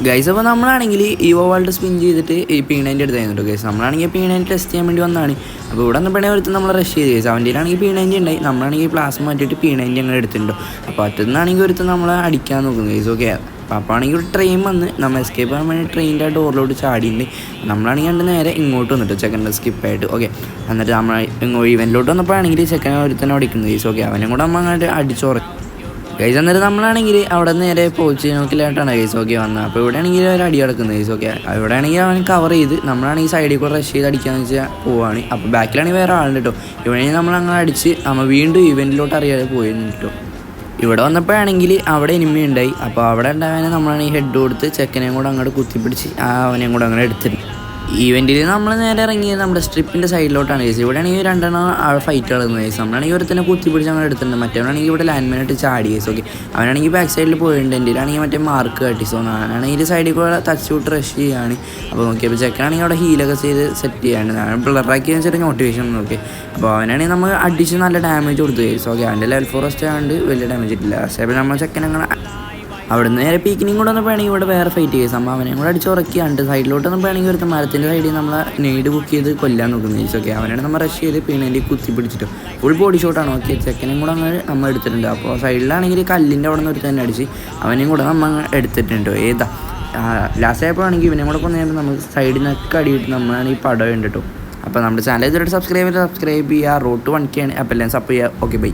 Guys അപ്പോൾ നമ്മളാണെങ്കിൽ ഈവോ world spin ചെയ്തിട്ട് ഈ P90 എടുത്തായിരുന്നു ഗൈസ്. നമ്മളാണെങ്കിൽ P90 ടെസ്റ്റ് ചെയ്യാൻ വേണ്ടി വന്നതാണ്. അപ്പോൾ ഇവിടെ വന്നപ്പോഴേ ഒരുത്ത് നമ്മൾ റഷ് ചെയ്ത് ഗൈസ്. അവൻ്റെ P90 ഉണ്ടായി. നമ്മളാണെങ്കിൽ പ്ലാസ്മ മാറ്റിയിട്ട് P90 അങ്ങനെ എടുത്തിട്ടുണ്ടോ. അപ്പോൾ അറ്റത്തുനിന്നാണെങ്കിൽ ഒരുത്ത് നമ്മളെ അടിക്കാൻ നോക്കുന്നത് ഗൈസ്. ഓക്കെ, അപ്പോൾ ആണെങ്കിൽ ഒരു ട്രെയിൻ വന്ന് നമ്മൾ എസ്കേപ്പ് ചെയ്യാൻ വേണ്ടി ട്രെയിനിൻ്റെ ഡോറിലോട്ട് ചാടിയിട്ടുണ്ട്. നമ്മളാണെങ്കിൽ കണ്ട് നേരെ ഇങ്ങോട്ട് വന്നിട്ട് സെക്കൻഡ് സ്കിപ്പായിട്ട്. ഓക്കെ, എന്നിട്ട് നമ്മൾ ഇവൻറ്റിലോട്ട് വന്നപ്പോഴാണെങ്കിൽ സെക്കൻഡ് ഒരുത്തന്നെ അടിക്കുന്നത് ഗൈസ്. ഓക്കെ, അവനും കൂടെ നമ്മൾ അങ്ങോട്ട് അടിച്ചുറക്കും ഗൈസ്. എന്നിട്ട് നമ്മളാണെങ്കിൽ അവിടെ നേരെ പോച്ച് നോക്കിലായിട്ടാണ് ഗൈസ്. ഓക്കെ വന്നത്. അപ്പോൾ ഇവിടെ ആണെങ്കിൽ ഒരു അടി കിടക്കുന്നത് ഗൈസ്. ഓക്കെ, ഇവിടെ ആണെങ്കിൽ അവൻ കവർ ചെയ്ത് നമ്മളാണെങ്കിൽ സൈഡിൽ കൂടെ റഷ് ചെയ്ത് അടിക്കാന്ന് വെച്ചാൽ പോവാണ്. അപ്പോൾ ബാക്കിലാണെങ്കിൽ വേറെ ആളുണ്ട് കേട്ടോ. ഇവിടെ നമ്മൾ അങ്ങനെ അടിച്ച് നമ്മൾ വീണ്ടും ഇവൻറ്റിലോട്ട് അറിയാതെ പോയിരുന്നു കേട്ടോ. ഇവിടെ വന്നപ്പോഴാണെങ്കിൽ അവിടെ എനിമി ഉണ്ടായി. അപ്പോൾ അവിടെ ഉണ്ടാവാൻ നമ്മളാണെങ്കിൽ ഹെഡ് കൊടുത്ത് ചെക്കനെയും കൂടെ അങ്ങോട്ട് കുത്തിപ്പിടിച്ച് അവനെയും കൂടെ അങ്ങനെ എടുത്തിട്ടുണ്ട്. ഈവൻറ്റിൽ നമ്മൾ നേരെ ഇറങ്ങിയത് നമ്മുടെ സ്ട്രിപ്പിൻ്റെ സൈഡിലോട്ടാണ് ഗൈസ്. ഇവിടെ ആണെങ്കിൽ രണ്ടെണ്ണം ഫൈറ്റ് കളയുന്നത് ഗൈസ്. നമ്മളാണെങ്കിൽ ഒരുത്തന്നെ കുത്തിപ്പിടിച്ച് അങ്ങനെ എടുത്തിട്ടുണ്ട്. മറ്റവനാണെങ്കിൽ ഇവിടെ ലാൻഡ് മൈനായിട്ട് ചാടി ഗൈസ്. ഓക്കെ, അവനാണെങ്കിൽ ബാക്ക് സൈഡിൽ പോയിട്ടുണ്ട്. എൻ്റെ ആണെങ്കിൽ മറ്റേ മാർക്ക് കാട്ടി. സോ ഞാനാണെങ്കിൽ സൈഡിൽ കൂടെ ടച്ച് വിട്ട് റഷ് ചെയ്യുകയാണ്. അപ്പോൾ നോക്കിയപ്പോൾ ചെക്കനാണെങ്കിൽ അവിടെ ഹീലൊക്കെ ചെയ്ത് സെറ്റ് ചെയ്യാണ്. ഞാൻ ബ്ലറാക്കി വെച്ചിട്ട് നോട്ടിഫിക്കേഷൻ നോക്കി. അപ്പോൾ അവനാണെങ്കിൽ നമ്മൾ അടിച്ച് നല്ല ഡാമേജ് കൊടുത്തു ഗൈസ്. ഓക്കെ, അവൻ്റെ ലെവൽ 4 റെസ്റ്റ് ആയതുകൊണ്ട് വലിയ ഡാമേജ് ഇട്ടില്ല. പക്ഷേ നമ്മൾ ചെക്കനങ്ങനെ അവിടെ നിന്ന് നേരെ പീക്കിനും കൂടെ വന്നപ്പോഴാണെങ്കിൽ ഇവിടെ വേറെ ഫൈറ്റ് ചെയ്ത് സംഭവം അവനെ കൂടെ അടിച്ചുറക്കിയാണ്ട് സൈഡിലോട്ട് വന്നപ്പോഴാണെങ്കിൽ ഒരു മരത്തിൻ്റെ സൈഡിൽ നമ്മൾ നെയ്ഡ് ബുക്ക് ചെയ്ത് കൊല്ലാൻ നോക്കുന്നത് ഗൈസ്. ഓക്കെ, അവനാണ് നമ്മൾ റഷ് ചെയ്ത് P90 കുത്തി പിടിച്ചിട്ട് ഫുൾ ബോഡി ഷോട്ടാണ്. ഓക്കെ, ചെക്കനും കൂടെ അങ്ങനെ നമ്മൾ എടുത്തിട്ടുണ്ട്. അപ്പോൾ സൈഡിലാണെങ്കിൽ കല്ലിൻ്റെ അവിടെ നിന്ന് ഒരു തന്നെ അടിച്ച് അവനെയും കൂടെ നമ്മൾ എടുത്തിട്ടുണ്ട്. ഏതാ ലാസ്റ്റ് ആയപ്പോഴാണെങ്കിൽ ഇവനെയും കൂടെ കൊണ്ടുവരുമ്പോൾ നമുക്ക് സൈഡിൽ നിന്നൊക്കെ അടിയിട്ട് നമ്മളാണ് ഈ പടം ഉണ്ട് കേട്ടോ. അപ്പോൾ നമ്മുടെ ചാനൽ ഇതുവരെ സബ്സ്ക്രൈബ് ചെയ്യുക. റോഡ് 1K ആണ്. അപ്പോൾ എല്ലാം സപ്പോർട്ട് ചെയ്യുക. Okay, by.